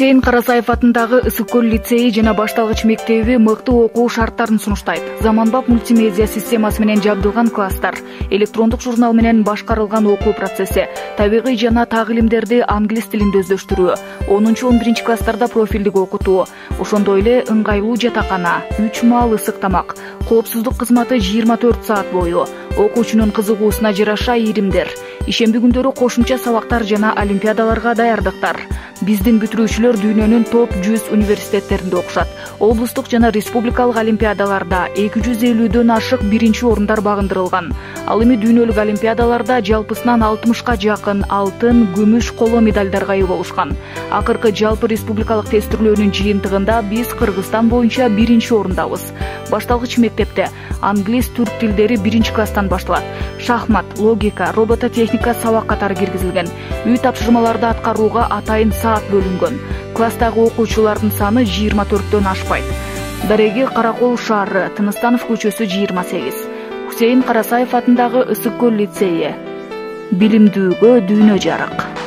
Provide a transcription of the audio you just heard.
Хусейн Карасаев атындагы Ысык көл лицейи жана башталгыч мектеби мыкты окуу шарттарын сунуштайт. Заманбап мультимедиа системасы менен жабдылган класстар, электрондук журнал менен башкарылган окуу процесси, табигый жана так илимдерди англис тилинде өздөштүрүү, 10-11 класстарда профилдик окутуу, ошондой эле ыңгайлуу жатакана, 3 маал ысык тамак, коопсуздук кызматы 24 саат бою, окуучунун кызыгуусуна жараша иримдер, ишемби күндөрү кошумча сабактар жана олимпиадаларга даярдыктар. Биздин бүтүрүүчүлөр дүйнөнүн топ 100 университеттеринде окушат. Облустук жана республикалык олимпиадаларда 250дөн ашык биринчи орундар багындырылган. Ал эми дүйнөлүк олимпиадаларда жалпысынан 60ка жакын алтын, күмүш, коло медалдарга ээ болушкан. Акыркы жалпы республикалык тестирлөөнүн жыйынтыгында биз Кыргызстан боюнча биринчи орундабыз. Башталгыч мектепте англис, түрк тилдери биринчи класстан башталат. Шахмат, логика, робототехника сабак катары киргизилген. Үй тапшырмаларды аткарууга атайын саат бөлүнгөн. Класстагы окуучулардын саны 24дөн ашпайт. Дареги Каракол шаары, Тыныстанов көчөсү 28. Хусейн Карасаев атындагы Ысык көл лицейи. Билимдүүгө дүйнө жарык.